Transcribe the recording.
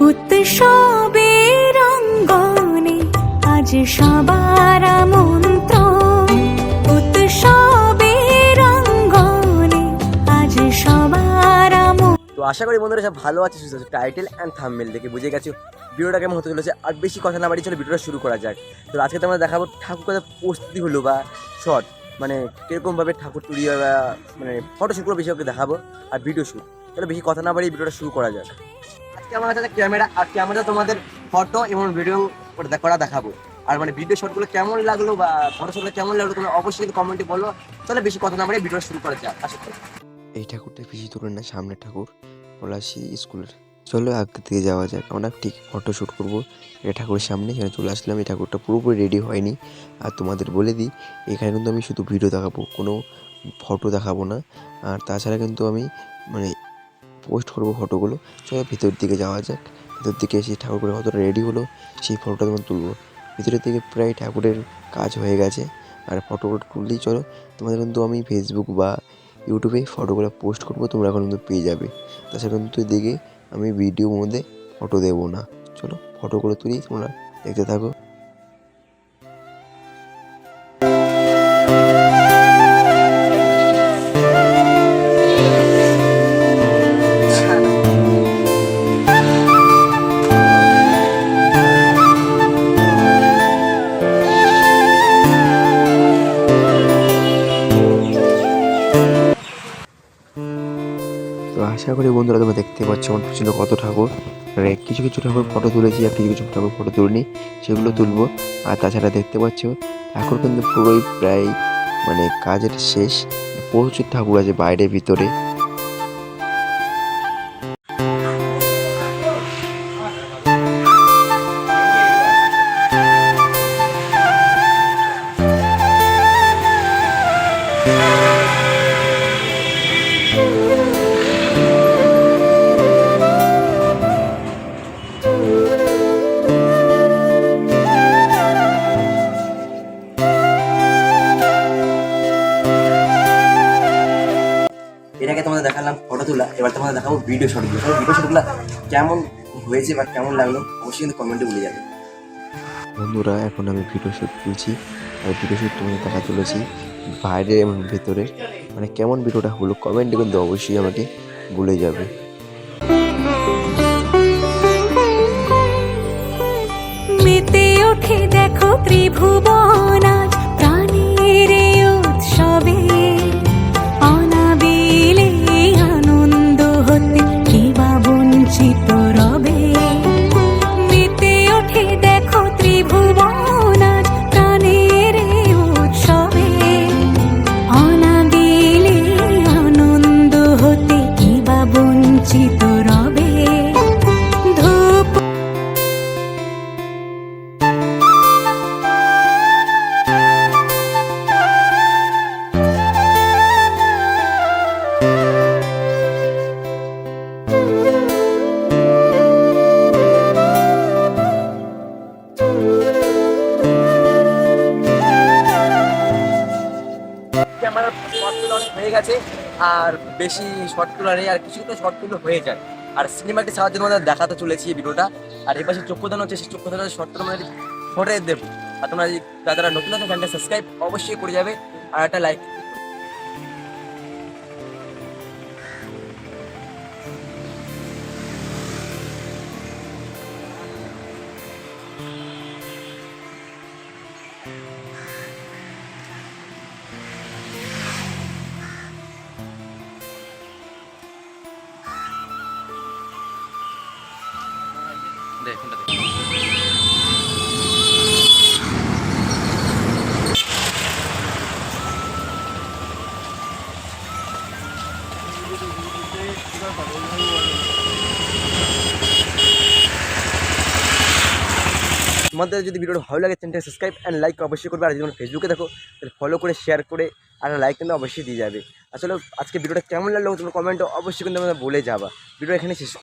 উৎসবের অঙ্গনে আজ সবার আমন্ত্রণ, উৎসবের অঙ্গনে আজ সবার তো আশা করি বন্ধুরা সব ভালো আছে, সুস্থ আছে। টাইটেল অ্যান্ড থাম্বনেল দেখে বুঝে গেছো ভিডিওটা কেমন হতে চলেছে। আর বেশি কথা না বাড়িয়ে চলো ভিডিওটা শুরু করা যাক। তো আজকে তোমরা দেখাবো ঠাকুর কথা প্রস্তুতি হলো বা শর্ট, মানে কীরকমভাবে ঠাকুর তৈরি হয় বা মানে ফটোশ্যুটগুলো বেশি ওকে দেখাবো আর ভিডিও শ্যুট। তাহলে বেশি কথা না বাড়িয়ে ভিডিওটা শুরু করা যাক। আজকে আমার কাছে ক্যামেরা আর ক্যামেরা তোমাদের ফটো এবং ভিডিও করা দেখাবো। আর মানে ভিডিও শটগুলো কেমন লাগলো বা ফটো শটগুলো কেমন লাগলো তোমরা অবশ্যই কিন্তু কমেন্টে বলো। তাহলে বেশি কথা না বাড়িয়ে ভিডিওটা শুরু করা যাক। আশা করি এই ঠাকুরটা বেশি দূরের না, সামনের ঠাকুর পলাশী স্কুলের। চলো আগে থেকে যাওয়া যাক, আমরা ঠিক ফটো শ্যুট করবো। এটা ঠাকুরের সামনে এখানে চলে আসলাম। এই ঠাকুরটা পুরোপুরি রেডি হয়নি। আর তোমাদের বলে দিই, এখানে কিন্তু আমি শুধু ভিডিও দেখাবো, কোনো ফটো দেখাবো না। আর তাছাড়া কিন্তু আমি মানে পোস্ট করবো ফটোগুলো। চলো ভিতর দিকে যাওয়া যাক। ভিতর দিকে এসে ঠাকুরগুলো কতটা রেডি হলো সেই ফটোটা তোমার তুলবো। ভিতরের দিকে প্রায় ঠাকুরের কাজ হয়ে গেছে। আর ফটোগুলো তুললেই চলো তোমাদের কিন্তু আমি ফেসবুক বা ইউটিউবে ফটোগুলো পোস্ট করবো, তোমরা এখন কিন্তু পেয়ে যাবে। তাছাড়া কিন্তু এদিকে আমি ভিডিওর মধ্যে ফটো দেবো না। চলো ফটোগুলো তুলি, তোমরা দেখতে থাকো। তো আশা করি বন্ধুরা তোমরা দেখতে পাচ্ছ আমার পিছনে কত ঠাকুর। মানে কিছু কিছু ঠাকুর ফটো তুলেছি আর কিছু কিছু ঠাকুর ফটো তুলিনি, সেগুলো তুলবো। আর তাছাড়া দেখতে পাচ্ছ ঠাকুর কিন্তু পুরোই প্রায় মানে কাজের শেষ। প্রচুর ঠাকুর আছে বাইরে ভিতরে। এটাকে তোমাদের দেখালাম ফটো তোলা, এবার তোমাদের দেখাবো ভিডিও শটগুলো। ভিডিও শটগুলো কেমন হয়েছে বা কেমন লাগলো অবশ্যই কিন্তু কমেন্টে বলে যাবে। বন্ধুরা এখন আমি ভিডিও শ্যুট তুলছি, আর ভিডিও শ্যুট তোমাদের দেখা তুলেছি বাইরে এবং ভেতরে। মানে কেমন ভিডিওটা হলো কমেন্টে কিন্তু অবশ্যই আমাকে বলে যাবে। মেতে ওঠে দেখো ত্রিভুবন আজ প্রাণের উৎসবে, অনাবিলে আনন্দ হতে কে বা বঞ্চিত রবে। মেতে ওঠে দেখো ত্রিভুবন আজ প্রাণের উৎসবে, অনাবিলে আনন্দ হতে কে বা বঞ্চিত রবে। ধূপ আমার শর্ট তুলো অনেক হয়ে গেছে, আর বেশি শর্ট তুলো নেই, আর কিছু কিছু শর্ট তুলো হয়ে যায়। আর সিনেমাটির সাহায্যে তোমাদের দেখাতে চলেছি এই ভিডিওটা। আর এই পাশে চক্ষুদান হচ্ছে, সেই চক্ষুদানের শর্ট তুলো আমাদের ফটোে দেবো। আর তোমরা যারা নতুন আছে চ্যানেলটা সাবস্ক্রাইব অবশ্যই করে যাবে আর একটা লাইক। তোমাদের যদি ভিডিওটা ভালো লাগে চ্যানেলটা সাবস্ক্রাইব অ্যান্ড লাইক অবশ্যই করবে। আর যদি তোমরা ফেসবুকে দেখো তাহলে ফলো করে শেয়ার করে আর লাইক কিন্তু অবশ্যই দিয়ে যাবে। আসলে আজকে ভিডিওটা কেমন লাগলো তোমরা কমেন্টে অবশ্যই কিন্তু তোমরা বলে যাবা। ভিডিও এখানে শেষ।